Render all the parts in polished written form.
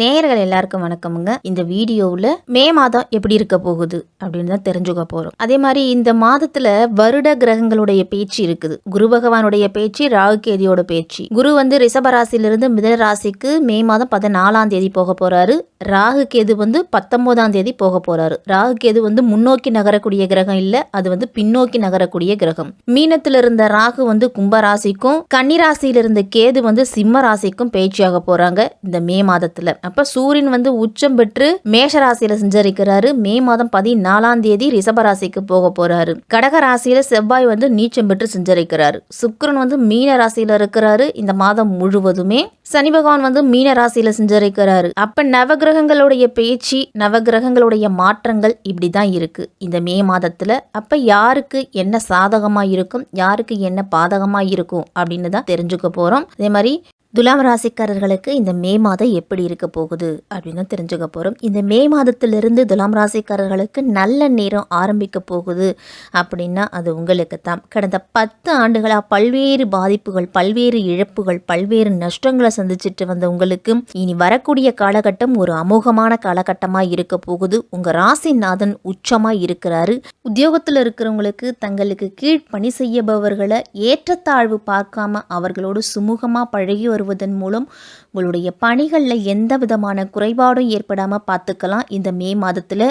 நேயர்கள் எல்லாருக்கும் வணக்கமுங்க. இந்த வீடியோவில் மே மாதம் எப்படி இருக்க போகுது அப்படின்னு தான் தெரிஞ்சுக்க போகிறோம். அதே மாதிரி இந்த மாதத்தில் வருட கிரகங்களுடைய பேச்சு இருக்குது. குரு பகவானுடைய பேச்சு, ராகு கேதியோட பேச்சு. குரு வந்து ரிஷபராசிலிருந்து மிதன ராசிக்கு மே மாதம் 14ஆம் தேதி போக போறாரு. ராகு கேது வந்து 19ஆம் தேதி போக போறாரு. ராகு கேது வந்து முன்னோக்கி நகரக்கூடிய கிரகம் இல்லை, அது வந்து பின்னோக்கி நகரக்கூடிய கிரகம். மீனத்தில் இருந்த ராகு வந்து கும்பராசிக்கும், கன்னிராசியில் இருந்த கேது வந்து சிம்ம ராசிக்கும் பேச்சியாக போறாங்க இந்த மே மாதத்துல. அப்ப சூரியன் வந்து உச்சம் பெற்று மேஷ ராசியில சஞ்சரிக்கிறாரு. மே மாதம் 14ஆம் தேதி ரிஷபராசிக்கு போக போறாரு. கடக ராசியில செவ்வாய் வந்து நீச்சம் பெற்று சஞ்சரிக்கிறாரு. சுக்கிரன் வந்து மீன ராசியில இருக்கிறாரு. இந்த மாதம் முழுவதுமே சனி பகவான் வந்து மீன ராசியில சஞ்சரிக்கிறாரு. அப்ப நவகிரகங்களுடைய பேச்சு, நவகிரகங்களுடைய மாற்றங்கள் இப்படிதான் இருக்கு இந்த மே மாதத்துல. அப்ப யாருக்கு என்ன சாதகமா இருக்கும், யாருக்கு என்ன பாதகமா இருக்கும் அப்படின்னு தான் தெரிஞ்சுக்க போறோம். அதே மாதிரி துலாம் ராசிக்காரர்களுக்கு இந்த மே மாதம் எப்படி இருக்க போகுது அப்படின்னு தெரிஞ்சுக்க போகிறோம். இந்த மே மாதத்திலிருந்து துலாம் ராசிக்காரர்களுக்கு நல்ல நேரம் ஆரம்பிக்க போகுது அப்படின்னா அது உங்களுக்கு தான். கடந்த 10 ஆண்டுகளாக பல்வேறு பாதிப்புகள், பல்வேறு இழப்புகள், பல்வேறு நஷ்டங்களை சந்திச்சுட்டு வந்த உங்களுக்கு இனி வரக்கூடிய காலகட்டம் ஒரு அமோகமான காலகட்டமாக இருக்க போகுது. உங்கள் ராசிநாதன் உச்சமாக இருக்கிறாரு. உத்தியோகத்தில் இருக்கிறவங்களுக்கு தங்களுக்கு கீழ் பணி செய்யபவர்களை ஏற்றத்தாழ்வு பார்க்காம அவர்களோடு சுமூகமாக பழகி வருவதன் மூலம் உங்களுடைய பணிகளில் எந்த விதமான குறைபாடும் ஏற்படாமல் பார்த்துக்கலாம். இந்த மே மாதத்தில்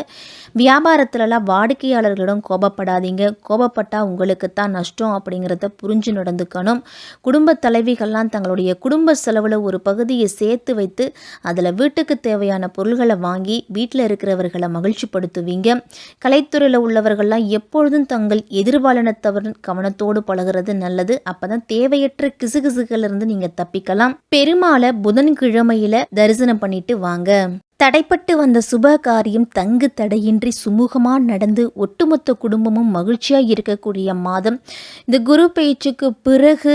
வியாபாரத்துலலாம் வாடிக்கையாளர்களிடம் கோபப்படாதீங்க. கோபப்பட்டால் உங்களுக்கு தான் நஷ்டம் அப்படிங்கிறத புரிஞ்சு நடந்துக்கணும். குடும்ப தலைவிகள்லாம் தங்களுடைய குடும்ப செலவில் ஒரு பகுதியை சேர்த்து வைத்து அதில் வீட்டுக்கு தேவையான பொருள்களை வாங்கி வீட்டில் இருக்கிறவர்களை மகிழ்ச்சிப்படுத்துவீங்க. கலைத்துறையில் உள்ளவர்கள்லாம் எப்பொழுதும் தங்கள் எதிர்பாலினத்தவரின் கவனத்தோடு பழகிறது நல்லது. அப்போதான் தேவையற்ற கிசுகிசுகளிலிருந்து நீங்கள் தப்பிக்கலாம். பெருமாளை புதன்கிழமையில தரிசனம் பண்ணிட்டு வாங்க. தடைப்பட்டு வந்த சுப காரியம் தங்கு தடையின்றி சுமூகமாக நடந்து ஒட்டுமொத்த குடும்பமும் மகிழ்ச்சியாக இருக்கக்கூடிய மாதம். இந்த குரு பயிற்சிக்கு பிறகு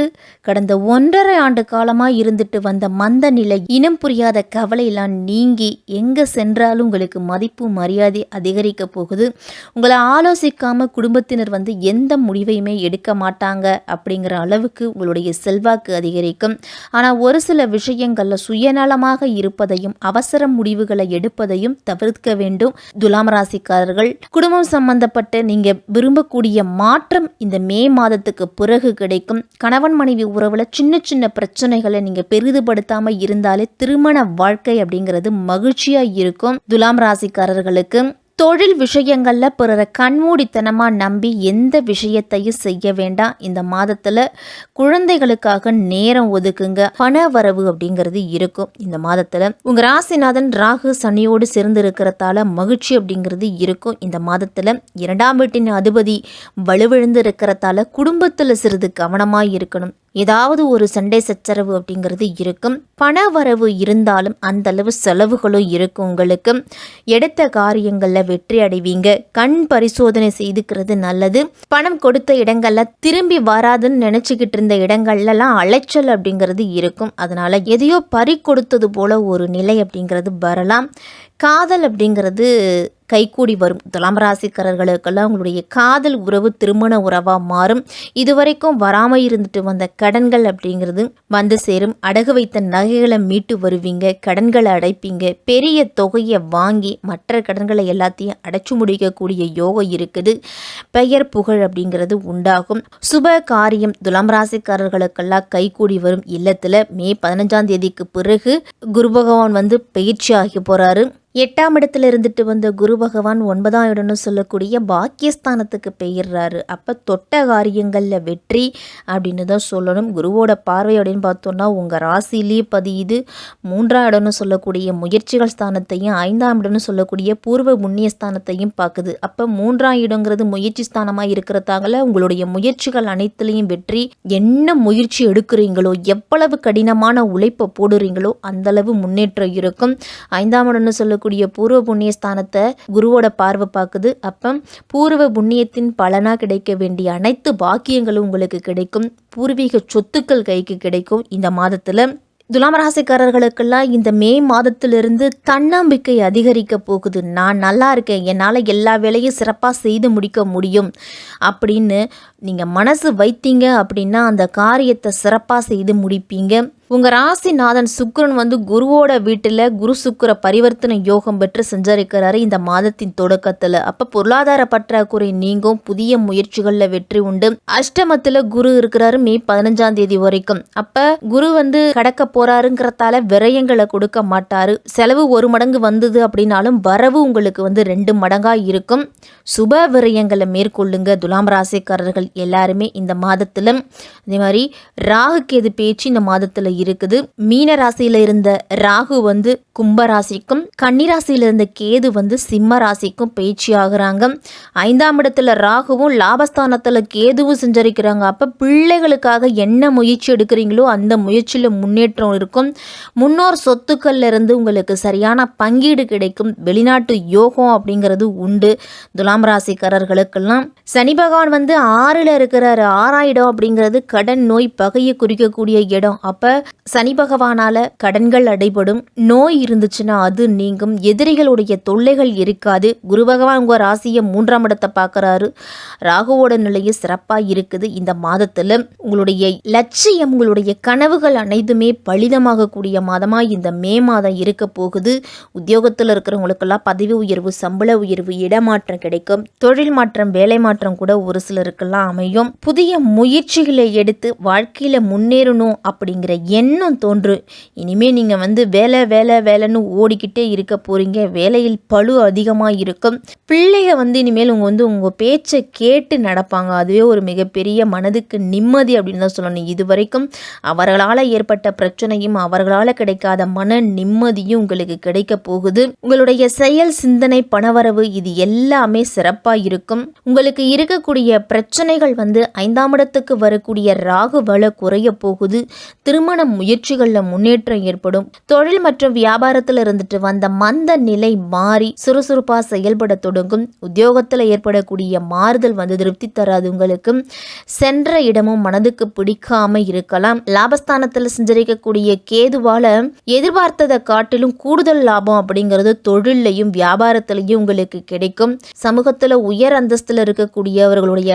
கடந்த 1.5 ஆண்டு காலமாக இருந்துட்டு வந்த மந்த நிலை, இனம் புரியாத கவலையெல்லாம் நீங்கி எங்கே சென்றாலும் உங்களுக்கு மதிப்பு மரியாதை அதிகரிக்க போகுது. உங்களை ஆலோசிக்காமல் குடும்பத்தினர் வந்து எந்த முடிவையுமே எடுக்க மாட்டாங்க அப்படிங்கிற அளவுக்கு உங்களுடைய செல்வாக்கு அதிகரிக்கும். ஆனால் ஒரு சில விஷயங்களில் சுயநலமாக இருப்பதையும் அவசர முடிவுகள் எடுப்பதையும் தவிர்க்க வேண்டும். துலாம் ராசிக்காரர்கள் குடும்பம் சம்பந்தப்பட்ட நீங்க விரும்பக்கூடிய மாற்றம் இந்த மே மாதத்துக்கு பிறகு கிடைக்கும். கணவன் மனைவி உறவுல சின்ன சின்ன பிரச்சனைகளை நீங்க பெரிதுபடுத்தாம இருந்தாலே திருமண வாழ்க்கை அப்படிங்கிறது மகிழ்ச்சியா இருக்கும். துலாம் ராசிக்காரர்களுக்கு தொழில் விஷயங்களில் பிறரை கண்மூடித்தனமாக நம்பி எந்த விஷயத்தையும் செய்ய வேண்டாம். இந்த மாதத்தில் குழந்தைகளுக்காக நேரம் ஒதுக்குங்க. பண வரவு அப்படிங்கிறது இருக்கும். இந்த மாதத்தில் உங்கள் ராசிநாதன் ராகு சனியோடு சேர்ந்து இருக்கிறதால மகிழ்ச்சி அப்படிங்கிறது இருக்கும். இந்த மாதத்தில் 2ஆம் வீட்டின் அதிபதி வலுவிழந்து இருக்கிறதால குடும்பத்தில் சிறிது கவனமாக இருக்கணும். ஏதாவது ஒரு சண்டை சச்சரவு அப்படிங்கிறது இருக்கும். பண வரவு இருந்தாலும் அந்த அளவு செலவுகளும் இருக்கும். உங்களுக்கு எடுத்த காரியங்களில் வெற்றி அடைவீங்க. கண் பரிசோதனை செய்துக்கிறது நல்லது. பணம் கொடுத்த இடங்கள்ல திரும்பி வராதுன்னு நினைச்சுக்கிட்டு இருந்த இடங்கள்லாம் அலைச்சல் அப்படிங்கிறது இருக்கும். அதனால எதையோ பறி கொடுத்தது போல ஒரு நிலை அப்படிங்கிறது வரலாம். காதல் அப்படிங்கிறது கைகூடி வரும். துலாம் ராசிக்காரர்களுக்கெல்லாம் உங்களுடைய காதல் உறவு திருமண உறவாக மாறும். இதுவரைக்கும் வராமல் இருந்துட்டு வந்த கடன்கள் அப்படிங்கிறது வந்து சேரும். அடகு வைத்த நகைகளை மீட்டு வருவீங்க. கடன்களை அடைப்பீங்க. பெரிய தொகையை வாங்கி மற்ற கடன்களை எல்லாத்தையும் அடைச்சு முடிக்கக்கூடிய யோகம் இருக்குது. பெயர் புகழ் அப்படிங்கிறது உண்டாகும். சுப காரியம் துலாம் ராசிக்காரர்களுக்கெல்லாம் கைகூடி வரும். இல்லத்தில் மே 15ஆம் தேதிக்கு பிறகு குரு பகவான் வந்து பயிற்சி ஆகி போறாரு. 8ஆம் இடத்துல இருந்துட்டு வந்த குரு பகவான் 9ஆம் இடம்னு சொல்லக்கூடிய பாக்கியஸ்தானத்துக்கு பெயர்றாரு. அப்போ தொட்ட காரியங்களில் வெற்றி அப்படின்னு தான் சொல்லணும். குருவோட பார்வை அப்படின்னு பார்த்தோம்னா உங்கள் ராசிலேயே பதியுது. 3ஆம் இடம்னு சொல்லக்கூடிய முயற்சிகள் ஸ்தானத்தையும் 5ஆம் இடம்னு சொல்லக்கூடிய பூர்வ புண்ணிய ஸ்தானத்தையும் பார்க்குது. அப்போ 3ஆம் இடங்கிறது முயற்சி ஸ்தானமாக இருக்கிறதால உங்களுடைய முயற்சிகள் அனைத்துலேயும் வெற்றி. என்ன முயற்சி எடுக்கிறீங்களோ, எவ்வளவு கடினமான உழைப்பை போடுறீங்களோ அந்தளவு முன்னேற்றம் இருக்கும். 5ஆம் இடம்னு சொல்லக்கூடிய பூர்வ புண்ணிய ஸ்தானத்தை குருவோட பார்வை பார்க்குது. அப்ப பூர்வ புண்ணியத்தின் பலனா கிடைக்க வேண்டிய அனைத்து பாக்கியங்களும் உங்களுக்கு கிடைக்கும். பூர்வீக சொத்துக்கள் கைக்கு கிடைக்கும். இந்த மாதத்துல துலாம் ராசிக்காரர்களுக்கெல்லாம் இந்த மே மாதத்திலிருந்து தன்னம்பிக்கை அதிகரிக்க போகுது. நான் நல்லா இருக்கேன், என்னால் எல்லா வேலையும் சிறப்பாக செய்து முடிக்க முடியும் அப்படின்னு நீங்கள் மனசு வைத்தீங்க அப்படின்னா அந்த காரியத்தை சிறப்பாக செய்து முடிப்பீங்க. உங்கள் ராசிநாதன் சுக்கிரன் வந்து குருவோட வீட்டில் குரு சுக்கிர பரிவர்த்தனை யோகம் பெற்று செஞ்சிருக்கிறாரு இந்த மாதத்தின் தொடக்கத்தில். அப்போ பொருளாதார பற்றாக்குறை நீங்கும், புதிய முயற்சிகளில் வெற்றி உண்டு. அஷ்டமத்தில் குரு இருக்கிறாரு மே 15ஆம் தேதி வரைக்கும். அப்போ குரு வந்து கடக்க போறாருங்கிறதால விரயங்களை கொடுக்க மாட்டாரு. செலவு 1 மடங்கு வந்தது அப்படின்னாலும் வரவு உங்களுக்கு வந்து 2 மடங்காக இருக்கும். சுப விரயங்களை மேற்கொள்ளுங்க துலாம் ராசிக்காரர்கள் எல்லாருமே இந்த மாதத்தில். அதே மாதிரி ராகு கேது பேச்சு இந்த மாதத்தில் இருக்குது. மீன ராசியில இருந்த ராகு வந்து கும்ப ராசிக்கும், கன்னிராசியில இருந்த கேது வந்து சிம்ம ராசிக்கும் பயிற்சி ஆகுறாங்க. 5ஆம் இடத்துல ராகுவும் லாபஸ்தானத்துல கேதுவும் செஞ்சிருக்கிறாங்க. அப்ப பிள்ளைகளுக்காக என்ன முயற்சி எடுக்கிறீங்களோ அந்த முயற்சியில முன்னேற்றம் இருக்கும். முன்னோர் சொத்துக்கள்ல இருந்து உங்களுக்கு சரியான பங்கீடு கிடைக்கும். வெளிநாட்டு யோகம் அப்படிங்கிறது உண்டு துலாம் ராசிக்காரர்களுக்கெல்லாம். சனி பகவான் வந்து 6ல் இருக்கிறாரு. 6ஆம் இடம் அப்படிங்கிறது கடன் நோய் பகையை குறிக்கக்கூடிய இடம். அப்ப சனி பகவானால கடன்கள் அடைபடும். நோய் இருந்துச்சுன்னா அது நீங்கும். எதிரிகளுடைய தொல்லைகள் இருக்காது. குரு பகவான் உங்க ராசியை 3ஆம் இடத்தை பார்க்கறாரு. ராகுவோட நிலையை சிறப்பா இருக்குது. இந்த மாதத்துல உங்களுடைய லட்சியம், உங்களுடைய கனவுகள் அனைத்துமே பலிதமாகக்கூடிய மாதமா இந்த மே மாதம் இருக்க போகுது. உத்தியோகத்தில் இருக்கிறவங்களுக்கெல்லாம் பதவி உயர்வு, சம்பள உயர்வு, இடமாற்றம் கிடைக்கும். தொழில் மாற்றம், வேலை மாற்றம் கூட ஒரு சிலருக்கெல்லாம் அமையும். புதிய முயற்சிகளை எடுத்து வாழ்க்கையில முன்னேறணும் அப்படிங்கிற எண்ணம் தோன்றும். இனிமே நீங்க வந்து வேலை வேலை வேலைன்னு ஓடிக்கிட்டே இருக்க போறீங்க. வேலையில் பளு அதிகமாக இருக்கும். பிள்ளைங்க வந்து இனிமேல் உங்க பேச்சை கேட்டு நடப்பாங்க. அதுவே ஒரு மிகப்பெரிய மனதுக்கு நிம்மதி அப்படின்னு தான் சொல்லணும். இதுவரைக்கும் அவர்களால் ஏற்பட்ட பிரச்சனையும் அவர்களால் கிடைக்காத மன நிம்மதியும் உங்களுக்கு கிடைக்க போகுது. உங்களுடைய செயல், சிந்தனை, பணவரவு இது எல்லாமே சிறப்பாக இருக்கும். உங்களுக்கு இருக்கக்கூடிய பிரச்சனைகள் வந்து 5ஆம் இடத்துக்கு வரக்கூடிய ராகு வலை குறைய போகுது. திருமண முயற்சிகளில் முன்னேற்றம் ஏற்படும். தொழில் மற்றும் வியாபாரத்தில் இருந்துட்டு வந்த மந்த நிலை மாறி சுறுசுறுப்பாக செயல்பட தொடங்கும். உத்தியோகத்தில் ஏற்படக்கூடிய மாறுதல் வந்து திருப்தி தராது உங்களுக்கு. சென்ற இடமும் மனதுக்கு பிடிக்காம இருக்கலாம். லாபஸ்தானத்தில் செஞ்சிருக்கக்கூடிய கேதுவால எதிர்பார்த்ததை காட்டிலும் கூடுதல் லாபம் அப்படிங்கிறது தொழிலையும் வியாபாரத்திலையும் உங்களுக்கு கிடைக்கும். சமூகத்தில் உயர் அந்தஸ்தில் இருக்கக்கூடியவர்களுடைய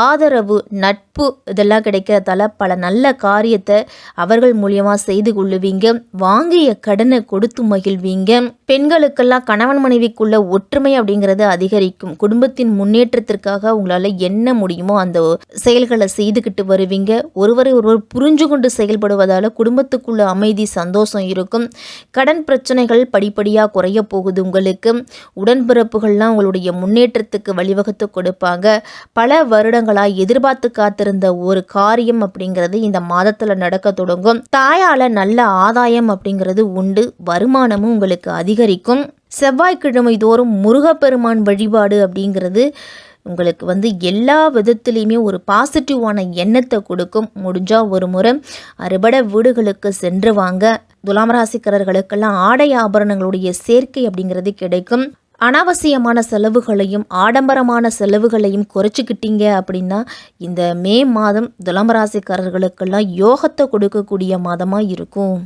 ஆதரவு, நட்பு இதெல்லாம் கிடைக்கிறதால பல நல்ல காரியத்தை அவர்கள் மூலியமா செய்து கொள்ளுவீங்க. வாங்கிய கடனை கொடுத்து மகிழ்வீங்க. பெண்களுக்கெல்லாம் கணவன் மனைவிக்குள்ள ஒற்றுமை அப்படிங்கிறது அதிகரிக்கும். குடும்பத்தின் முன்னேற்றத்திற்காக உங்களால் என்ன முடியுமோ அந்த செயல்களை செய்துக்கிட்டு வருவீங்க. ஒருவரை ஒருவர் புரிஞ்சு கொண்டு செயல்படுவதால குடும்பத்துக்குள்ள அமைதி, சந்தோஷம் இருக்கும். கடன் பிரச்சனைகள் படிப்படியாக குறைய போகுது உங்களுக்கு. உடன்பிறப்புகள்லாம் உங்களுடைய முன்னேற்றத்துக்கு வழிவகுத்து கொடுப்பாங்க. பல வருடங்களாக எதிர்பார்த்து காத்திருந்த ஒரு காரியம் அப்படிங்கிறது இந்த மாதத்தில் நடக்க தொடங்கும். தாயால நல்ல ஆதாயம் அப்படிங்கிறது உண்டு. வருமானமும் உங்களுக்கு அதிகரிக்கும். செவ்வாய்க்கிழமை தோறும் முருகப்பெருமான் வழிபாடு அப்படிங்கிறது உங்களுக்கு வந்து எல்லா விதத்துலேயுமே ஒரு பாசிட்டிவான எண்ணத்தை கொடுக்கும். முடிஞ்சால் ஒரு முறை அறுபட வீடுகளுக்கு சென்று வாங்க. துலாம் ராசிக்காரர்களுக்கெல்லாம் ஆடை ஆபரணங்களுடைய சேர்க்கை அப்படிங்கிறது கிடைக்கும். அனாவசியமான செலவுகளையும் ஆடம்பரமான செலவுகளையும் குறைச்சிக்கிட்டீங்க அப்படின்னா இந்த மே மாதம் துலாம் ராசிக்காரர்களுக்கெல்லாம் யோகத்தை கொடுக்கக்கூடிய மாதமாக இருக்கும்.